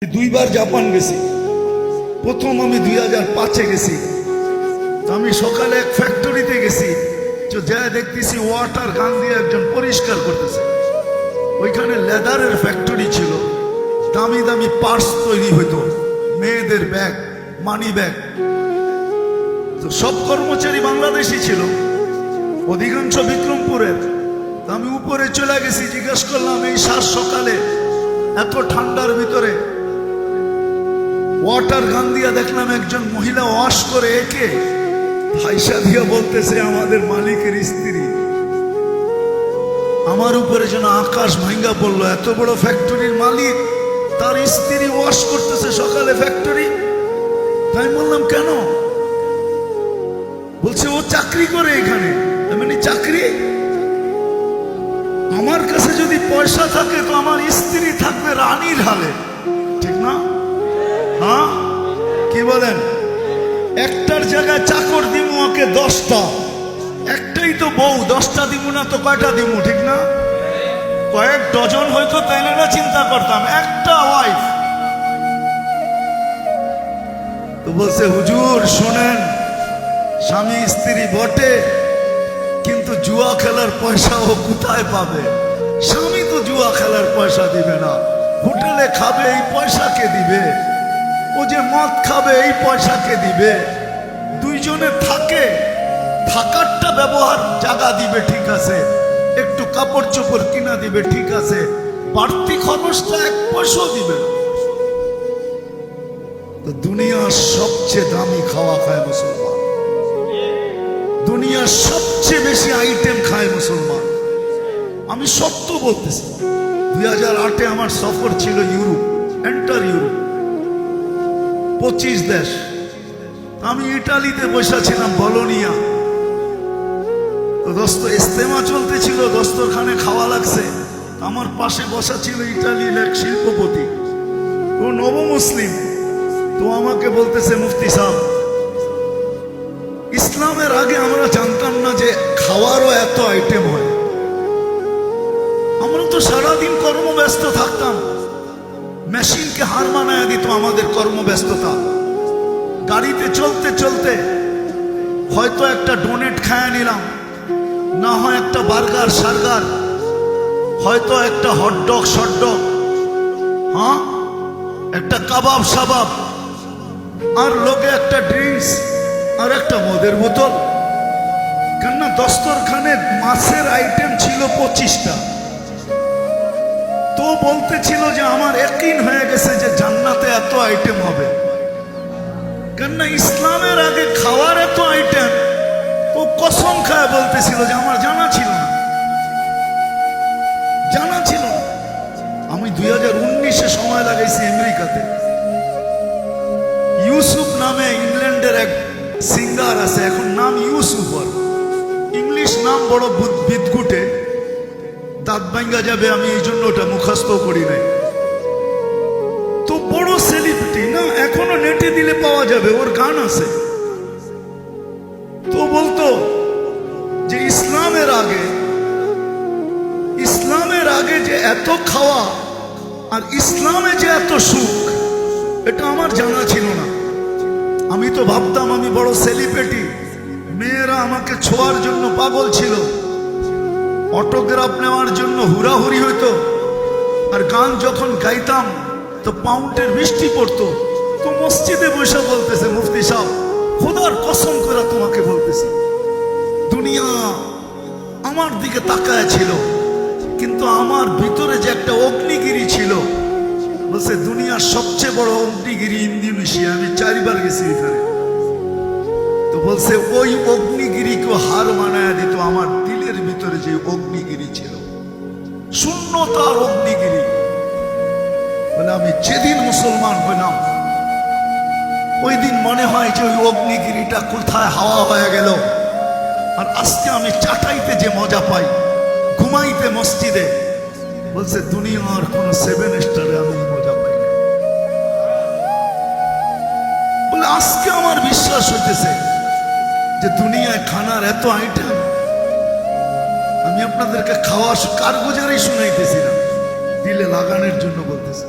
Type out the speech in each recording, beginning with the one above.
দুইবার জাপান গেছি। প্রথম আমি 2005-এ গেছি। আমি সকালে এক ফ্যাক্টরিতে গেছি, তো যা দেখতেছি ওয়াটার গান দিয়ে একজন পরিষ্কার করতেছে। ওইখানে লেদারের ফ্যাক্টরি ছিল, দামি দামি পার্টস তৈরি হইতো, মেয়েদের ব্যাগ, মানি ব্যাগ। তো সব কর্মচারী বাংলাদেশি ছিল, অধিকাংশ বিক্রমপুরের। আমি উপরে চলে গেছি, জিজ্ঞেস করলাম এই সাত সকালে এত ঠান্ডার ভিতরে ওয়াটার গান দিয়া দেখলাম একজন মহিলা ওয়াশ করে, একে পয়সা দিয়া বলতেছে আমাদের মালিকের স্ত্রী। আমার উপরে যেন আকাশ ভাঙ্গা পড়লো, এত বড় ফ্যাক্টরির মালিক, তার স্ত্রী ওয়াশ করতেছে সকালে ফ্যাক্টরি। তাই বললাম কেন? বলছে ও চাকরি করে এখানে। মানে চাকরি? আমার কাছে যদি পয়সা থাকে তো আমার স্ত্রী থাকবে রানীর হালে, ঠিক না? হ্যাঁ, কি বলেন? একটার জায়গায় চাকর দিমু ওকে 10টা, একটাই তো বউ, 10টা দিমু না তো কয়টা দিমু, ঠিক না? কয়েক ডজন হয়তো, তাইলে না চিন্তা করতাম, একটা ওয়াইফ। তো বলছে হুজুর শোনেন, স্বামী স্ত্রী বটে, কিন্তু জুয়া খেলার পয়সা ও কোথায় পাবে? স্বামী তো জুয়া খেলার পয়সা দিবে না, হোটেলে খাবে এই পয়সাকে দিবে, ও যে মদ খাবে এই পয়সাকে দিবে। দুইজনে থাকে, থাকারটা ব্যবহার জায়গা দিবে, ঠিক আছে, একটু কাপড় চোপড় কিনা দিবে, ঠিক আছে, বাড়তি খরচটা 1 পয়সাও দিবে না। তো দুনিয়ার সবচেয়ে দামি খাওয়া খায় মুসলমান, দুনিয়ার সবচেয়ে বেশি আইটেম খায় মুসলমান। আমি সত্য বলতেছি। 2008-এ আমার সফর ছিল ইউরোপ, এন্টার ইউরোপ, 25 দেশ। আমি ইটালিতে বসেছিলাম, বলোনিয়া। তো দোস্ত ইস্তেমা চলতেছিল, দস্তরখানে খাওয়া লাগছে। আমার পাশে বসা ছিল ইটালির এক শিল্পপতি, ও নবমুসলিম। তো আমাকে বলতেছে মুফতি সাহেব, ইসলামের আগে আমরা জানতাম না যে খাওয়ারও এত আইটেম হয়। আমরা তো সারাদিন কর্মব্যস্ত থাকতাম, মেশিনকে হার মানায় দিত আমাদের কর্মব্যস্ততা। গাড়িতে চলতে চলতে হয়তো একটা ডোনেট খায় নিলাম, না হয় একটা বার্গার সার্গার, হয়তো একটা হটডগ শটডগ, হ্যাঁ একটা কাবাব সাবাব, আর লোকে একটা ড্রিঙ্কস আর একটা মদের বোতল। কেননা দস্তরখানে মাছের আইটেম ছিল 25টা। তো বলতেছিল যে আমার ইয়াকিন হয়ে গেছে যে জান্নাতে এত আইটেম হবে। কেননা ইসলামের আগে খাওয়ার এত আইটেম, তো কসম খায় বলতেছিল যে আমার জানা ছিল না, জানা ছিল না। আমি 2019-এ সময় লাগাইছি আমেরিকাতে। ইউসুফ নামে ইংল্যান্ডের এক সিঙ্গার আছে, এখন নাম ইউসুফ, আর ইংলিশ নাম বড় বিদঘুটে, দাঁত ভাঙ্গা যাবে, আমি এই জন্য ওটা মুখস্থ করি নাই। তো বড় সেলিব্রিটি না, এখনো নেটে দিলে পাওয়া যাবে, ওর গান আছে। তো বলতো যে ইসলামের আগে যে এত খাওয়া আর ইসলামে যে এত সুখ, এটা আমার জানা ছিল না। আমি তো ভাবতাম আমি বড় সেলিব্রিটি, মেয়েরা আমাকে ছোঁয়ার জন্য পাগল ছিল, অটোগ্রাফ নেওয়ার জন্য হুড়াহুড়ি হইতো, আর গান যখন গাইতাম তো পাউন্ডের বৃষ্টি পড়তো। তো মসজিদে বসে বলতেছে মুফতি সাহেব, খোদার কসম করে তোমাকে বলতেছি, দুনিয়া আমার দিকে তাকায় ছিল, কিন্তু আমার ভিতরে যে একটা অগ্নিগিরি ছিল। বলছে দুনিয়ার সবচেয়ে বড় অগ্নিগিরি ইন্দোনেশিয়া, আমি 4 বার গেছি এখানে। তো বলছে ওই অগ্নিগিরিকে হার মানায় দিত আমার দিলের ভিতরে যে অগ্নিগিরি ছিল, শূন্যতার অগ্নিগিরি। বলে আমি যেদিন মুসলমান হইলাম, ওই দিন মনে হয় যে ওই অগ্নিগিরিটা কোথায় হাওয়া হয়ে গেল। আর আজকে আমি চাটাইতে যে মজা পাই, ঘুমাইতে মসজিদে, বলছে দুনিয়ার কোন 7 স্টারে আমি মজা পাই না। বলে আজকে আমার বিশ্বাস হইতেছে যে দুনিয়ায় খানার এত আইটেম। আমি আপনাদেরকে খাওয়া কারগুজারি শুনাইতেছি না, দিলে লাগানোর জন্য বলতেছি।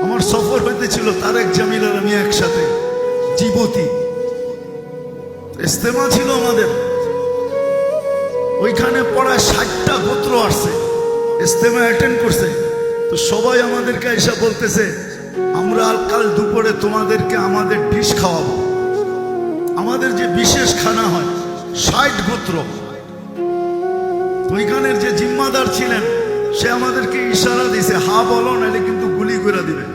আমার সফর হইতেছিল তারেক জামিল আর আমি একসাথে জিবুতি, ইস্তেমা ছিল আমাদের ওইখানে। পড়ায় 60টা গোত্র আসছে, ইস্তেমা অ্যাটেন্ড করছে। তো সবাই আমাদেরকে এসে বলতেছে আমরা কাল দুপুরে তোমাদেরকে আমাদের ডিশ খাওয়াবো। আমাদের যে বিশেষ খানা হয় 60 গোত্র। ওইখানের যে জিম্মাদার ছিলেন সে আমাদেরকে ইশারা দিছে, হা বলো নাহলে কিন্তু গুলি করে দিবে।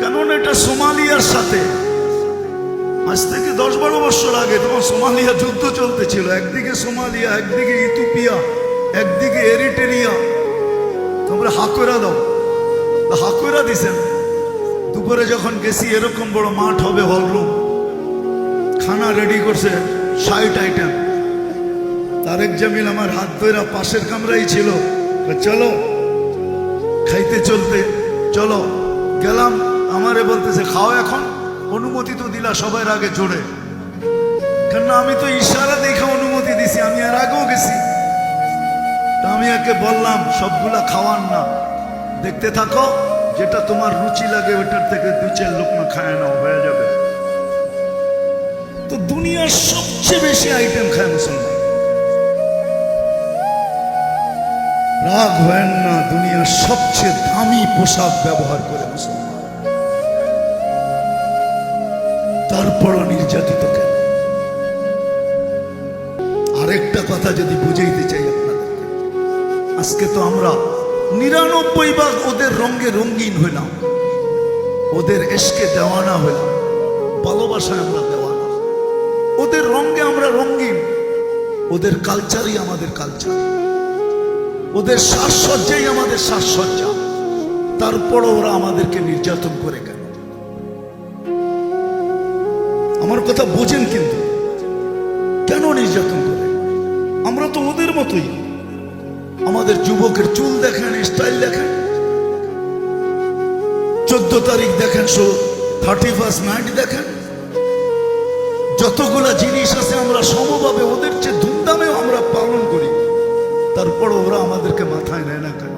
কারণ এটা সোমালিয়ার সাথে আজ থেকে 10-12 বছর আগে তখন সোমালিয়া যুদ্ধ চলতেছিল। একদিকে সোমালিয়া, একদিকে ইথিওপিয়া, একদিকে এরিট্রিয়া। তোমরা হাকুরা দাও, হাকুরা দিছেন। দুপুরে যখন গেছি এরকম বড় মাঠ হবে, হলরুম, খানা রেডি করছে 60 আইটেম। তারেক জামিল আমার হাত ধরে পাশের কামরাই ছিল, চলো খাইতে চলতে, চলো গেলাম। আমারে বলতেছে খাও এখন, অনুমতি তো দিলা সবার আগে জোরে। কেন আমি তো ইশারা দেখে অনুমতি দিছি, আমি এর আগেও গেছি। তা আমি একে বললাম সবগুলা খাওয়ান না, দেখতে থাকো, যেটা তোমার রুচি লাগে ওটার থেকে 2-4 লোকমা খায় নাও, হয়ে যাবে। তো দুনিয়ার সবচেয়ে বেশি আইটেম খায় মুসলমান। রাগ হয় না, দুনিয়ার সবচেয়ে দামি পোশাক ব্যবহার করে মুসলমান, তারপরও নির্যাতিত কেন? আরেকটা কথা যদি বুঝাইতে চাই আপনাদেরকে, আজকে তো আমরা 99 ওদের রঙে রঙিন হইলাম, ওদের এশকে দেওয়ানা হইলাম, ভালোবাসায় আমরা দেওয়ানা। ওদের রঙে আমরা রঙিন, ওদের কালচারই আমাদের কালচার, ওদের সাজসজ্জাই আমাদের সাজসজ্জা। তারপরও ওরা আমাদেরকে নির্যাতন করে কেন? আমার কথা বোঝেন কিন্তু, কেন নির্যাতন করে? আমরা তো ওদের মতোই। আমাদের যুবকের চুল দেখেন, স্টাইল দেখেন, 14 তারিখ দেখেন, 31st নাইট দেখেন, যতগুলা জিনিস আছে আমরা সমভাবে ওদের চেয়ে ধুমধামেও আমরা পালন করি। তারপর ওরা আমাদেরকে মাথায় নেয় না কেন?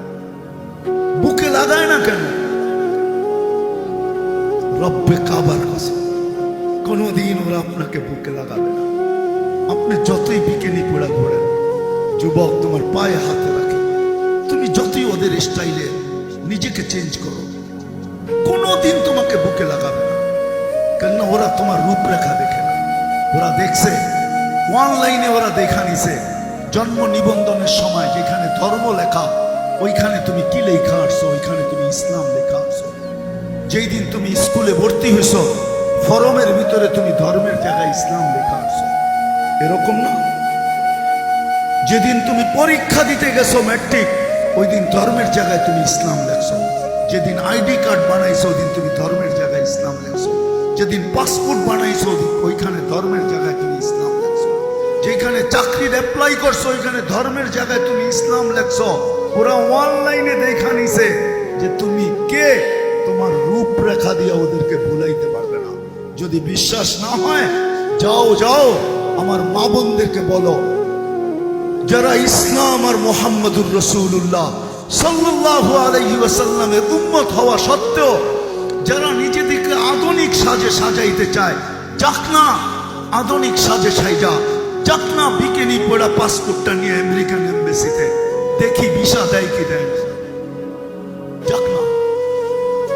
বুকে লাগায় না কেন? রব্বে কাবার কসম, কোনদিন ওরা আপনাকে বুকে লাগাবে না। আপনি যতই বিকেনি পোড়া ঘোরেন, যুবক তোমার পায়ে হাতে রাখে, তুমি যতই ওদের স্টাইলে নিজেকে চেঞ্জ করো, কোনদিন তোমাকে বুকে লাগাবে না। কেননা ওরা তোমার রূপরেখা দেখে না, ওরা দেখছে অনলাইনে, ওরা দেখা নিছে জন্ম নিবন্ধনের সময় যেখানে ধর্ম লেখা, ওইখানে তুমি কি লেখা আসছো? ওইখানে তুমি ইসলাম লেখা আসছো। যেই দিন তুমি স্কুলে ভর্তি হয়েছ, ফরমের ভিতরে তুমি ধর্মের জায়গায় ইসলাম লেখা আসছো। এরকম না, যেদিন তুমি পরীক্ষা দিতে গেছো ম্যাট্রিক, ওই দিন ধর্মের জায়গায় তুমি ইসলাম লেখছো। যেদিন আইডি কার্ড বানাইছো, ওই দিন তুমি ধর্মের জায়গায় ইসলাম লেখছো। যেদিন পাসপোর্ট বানাইছো, ওইখানে ধর্মের জায়গায় তুমি ইসলাম লেখছো। যেখানে চাকরির অ্যাপ্লাই করছো, ওইখানে ধর্মের জায়গায় তুমি ইসলাম লেখছো। ওরা অনলাইনে দেখা নিছে যে তুমি কে, তোমার রূপরেখা দিয়ে ওদেরকে ভুলাইতে পারবে না। যদি বিশ্বাস না হয়, যাও যাও আমার মা বোনদেরকে বলো, যারা ইসলাম আর মুহাম্মদুর রাসূলুল্লাহ সাল্লাল্লাহু আলাইহি ওয়াসাল্লামের উম্মত হওয়া সত্ত্বেও যারা নিজেদেরকে আধুনিক সাজে সাজাইতে চায়, যাক না আধুনিক সাজে সাজা, যাক না বিকিনি পড়া পাসপোর্টটা নিয়ে আমেরিকান এমবাসিতে, দেখি ভিসা দেয় কি দেয় না, যাক না।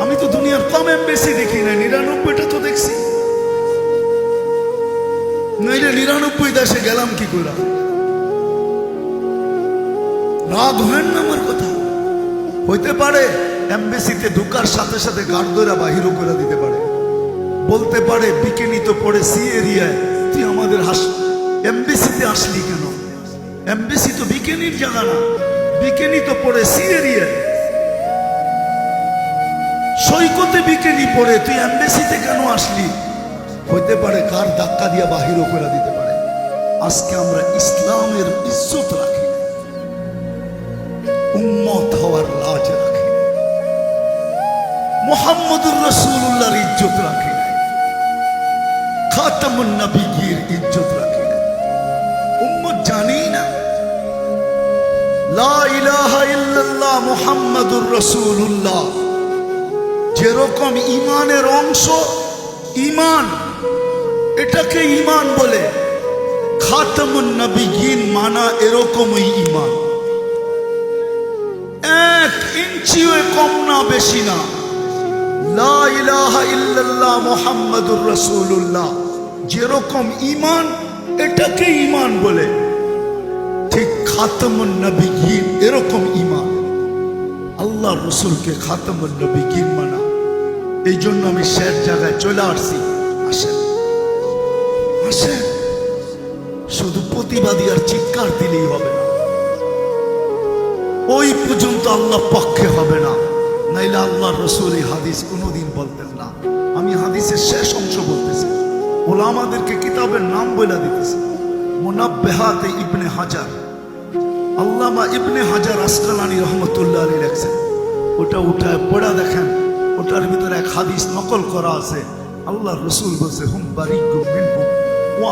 আমি তো দুনিয়ার কম এমবাসি দেখি না, 99টা তো দেখছি, নইলে 99 দেশে গেলাম কি করে? রাগ হয় না আমার কথা? হইতে পারে এমবাসিতে ঢুকার সাথে সাথে গার্ড ধরে বাহিরও করে দিতে পারে, বলতে পারে বিকিনি তো পড়ে সি এরিয়ায়, তুই আমাদের এমবাসিতে আসলি কেন? এমবাসি তো বিকিনির জায়গা না, বিকিনি তো পড়ে সি এরিয়ায়। সৈকতে বিকিনি পড়ে তুই এমবাসিতে কেন আসলি? হইতে পারে কার ধাক্কা দিয়া বাহিরও করে দিতে পারে। আজকে আমরা ইসলামের ইজ্জত রাখি, উম্মত হওয়ার লাজ রাখি, মুহাম্মদুর রাসূলুল্লাহর ইজ্জত রাখি, খাতামুন নবীর ইজ্জত রাখি। উম্মত জানি না লা ইলাহা ইল্লাল্লাহ মুহাম্মাদুর রাসূলুল্লাহ যেরকম ইমানের অংশ, ইমান এটাকে ইমান বলে, খাতামুন নবিয়্যিন মানা এরকমই ইমান। 1 ইঞ্চিও কম না বেশি না। লা ইলাহা ইল্লাল্লাহ মুহাম্মাদুর রাসূলুল্লাহ যেরকম ইমান, এটাকে ইমান বলে। ঠিক খাতামুন নবিয়্যিন এরকম ইমান, আল্লাহ রসুলকে খাতামুন নবিয়্যিন মানা। এই জন্য আমি শেষ জায়গায় চলে আসছি। আসেন আসেন, শুধু প্রতিবাদী আর চিৎকার দিলেই হবে না, ওই পর্যন্ত আল্লাহ পক্ষে হবে না, নাইলে আল্লাহ রসুল এই হাদিস কোনোদিন বলতেন না। আমি হাদিসের শেষ অংশ বলতেছি, ওলামাদেরকে কিতাবের নাম বলে দিতেছি। মুনাব্বিহাতে ইবনে হাজার, আল্লামা ইবনে হাজার আসকালানী রহমতুল্লাহ আলাইহি লেখছেন। ওটা উঠায় পড়া দেখেন, ওটার ভিতরে এক হাদিস নকল করা আছে। আল্লাহ রসুল বলছে, হুম বারিকুম মিনহুম ওয়া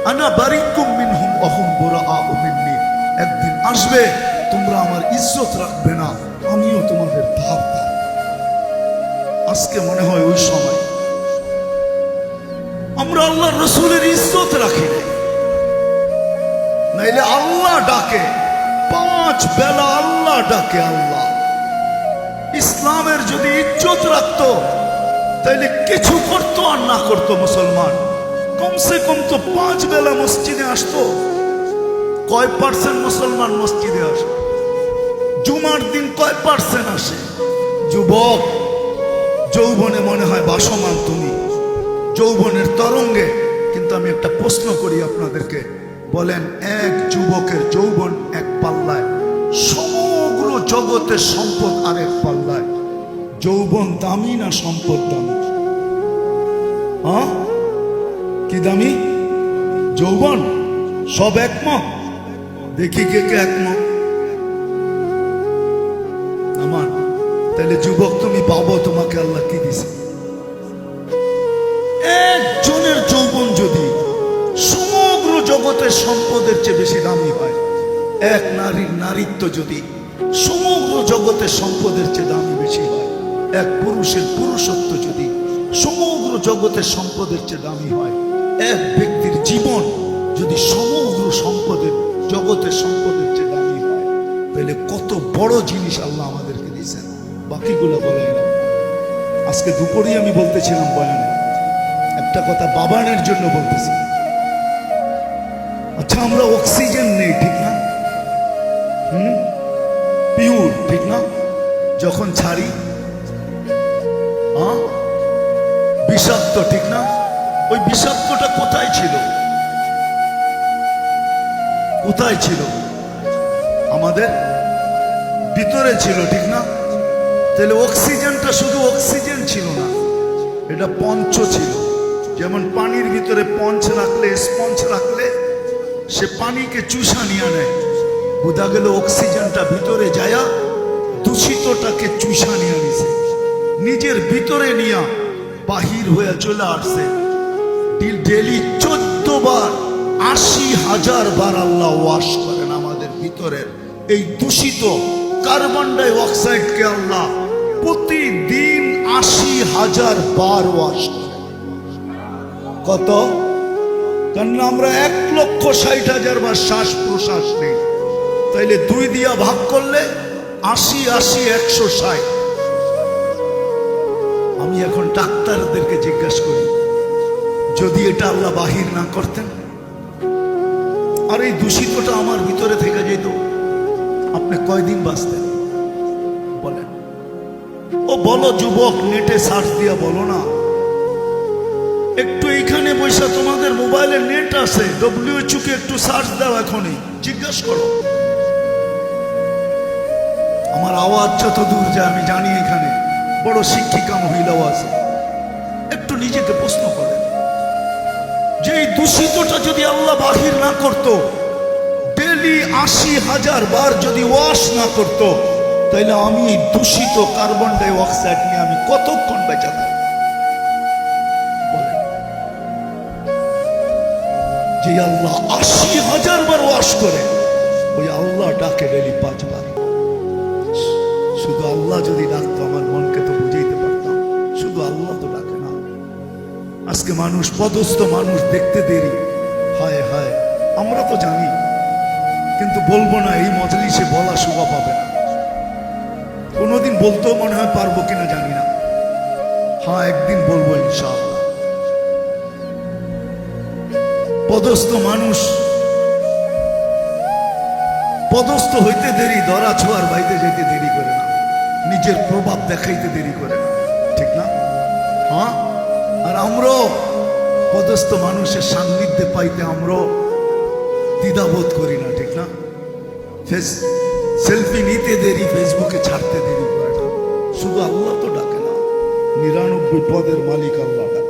আনা বারিকুম মিনহুম ওয়া হুম বুরাআউ মিন্নি। একদিন আসবে তোমরা আমার ইজ্জত রাখবে না, আমিও তোমাদের ধার ধার। আজকে মনে হয় ওই সময় আমরা আল্লাহ রসুলের ইজ্জত রাখি নাই, নাইলে আল্লাহ ডাকে 5 বেলা, আল্লাহ ডাকে। আল্লাহ ইসলামের যদি ইজ্জত রাখতো তাইলে কিছু করতো আর না করতো মুসলমান, কমসে কম তো 5 বেলা মসজিদে আসতো। কয় পার্সেন্ট মুসলমান মসজিদে আসে? জুমার দিন কয় পার্সেন্ট আসে? যুবক, যৌবনে মনে হয় বাসমান তুমি, যৌবনের তরঙ্গে। কিন্তু আমি একটা প্রশ্ন করি আপনাদেরকে, বলেন এক যুবকের যৌবন এক পাল্লায়, সমগ্র জগতের সম্পদ আরেক পাল্লায়, যৌবন দামি না সম্পদ দামি? হ্যাঁ, কি দামি? যৌবন। সব একমত? দেখি কে কে একমত। আমার তাহলে যুবক তুমি পাবো, তোমাকে আল্লাহ কি দিছে? একজনের যৌবন যদি সমগ্র জগতের সম্পদের চেয়ে বেশি দামি হয়, এক নারীর নারীত্ব যদি সমগ্র জগতের সম্পদের চেয়ে দামি বেশি হয়, এক পুরুষের পুরুষত্ব যদি সমগ্র জগতের সম্পদের চেয়ে দামি হয়, এক ব্যক্তির জীবন যদি সমগ্র সম্পদের জগতের সম্পদের চেয়ে দামি হয়, তাহলে কত বড় জিনিস আল্লাহ আমাদেরকে দিয়েছেন। বাকিগুলো বলে না। আজকে দুপুরেই আমি বলতেছিলাম বয়ানে, একটা কথা বাবানের জন্য বলতেছি। আচ্ছা, আমরা অক্সিজেন নেই, ঠিক না? পিওর, ঠিক না? যখন ছাড়ি বিষাক্ত, ঠিক না? ওই বিষাক্তটা কোথায় ছিল? কোথায় ছিল? আমাদের ভিতরে ছিল, ঠিক না? তাহলে অক্সিজেনটা শুধু অক্সিজেন ছিল না, এটা পঞ্চ ছিল। যেমন পানির ভিতরে পঞ্চ রাখলে, স্পঞ্জ রাখলে সে পানিকে চুষা নিয়ে নেয়, বোঝা গেল অক্সিজেনটা ভিতরে যায়া দূষিতটাকে চুষা নিয়ে নিছে, নিজের ভিতরে নিয়ে বাহির হয়ে চলে আসছে। ডেলি 14 বার 80,000 বার আল্লাহ ওয়াশ করেন আমাদের ভিতরের এই দূষিত কার্বন ডাই অক্সাইডকে। আল্লাহ প্রতিদিন 80,000 বার ওয়াশ করেন। কত? কারণ আমরা 1,60,000 বার শ্বাস প্রশ্বাস নেই, তাইলে 2 দিয়া ভাগ করলে 80 80 160। আমি এখন ডাক্তারদেরকে জিজ্ঞাসা করি, যদি এটা আল্লাহ বাহির না করতেন আর এই দূষিতটা আমার ভিতরে থেকে যেত, আপনি কয়দিন বাঁচতেন বলেন? ও বলো যুবক, নেটে সার্চ দিয়া বলো না। একটু এইখানে বৈশা, তোমাদের মোবাইলে নেট আছে, WHO কে একটু সার্চ দাও, এখনই জিজ্ঞাসা করো। আমার আওয়াজ যত দূর যায় আমি জানি, এখানে বড় শিক্ষিকা মহিলাও আছে। একটু নিজেকে প্রশ্ন করে, যে এই দূষিতটা যদি আল্লাহ বাহির না করত, ডেলি 80,000 বার যদি ওয়াশ না করত, তাইলে আমি এই দূষিত কার্বন ডাই অক্সাইড নিয়ে আমি কতক্ষণ বেঁচে থাকব? বলেন। যে আল্লাহ 80,000 বার ওয়াশ করে, ওই আল্লাহ ডাকে ডেলি 5 বার। শুধু আল্লাহ যদি ডাকতো, আমার মনকে তো বুঝাইতে পারতাম। আজকে মানুষ পদস্থ মানুষ দেখতে দেরি। হায় হায়, আমরা তো জানি, কিন্তু বলবো না, এই মজলিসে বলা শোভা পাবে না। কোনোদিন বলতেও মনে হয় পারবো কিনা জানি না। হ্যাঁ, একদিন বলবো ইনশাআল্লাহ। পদস্থ মানুষ পদস্থ হইতে দেরি, ধরা ছোঁয়ার বাইতে যেতে দেরি করে না, নিজের প্রভাব দেখাইতে দেরি করে না, ঠিক না? হ্যাঁ, আর আমরাও পদস্থ মানুষের সান্নিধ্যে পাইতে আমরাও দ্বিধাবোধ করি না, ঠিক না? সেলফি নিতে দেরি, ফেসবুকে ছাড়তে দেরি করে না। শুধু আল্লাহ তো ডাকে না, 99 পদের মালিক আল্লাহ ডাকে।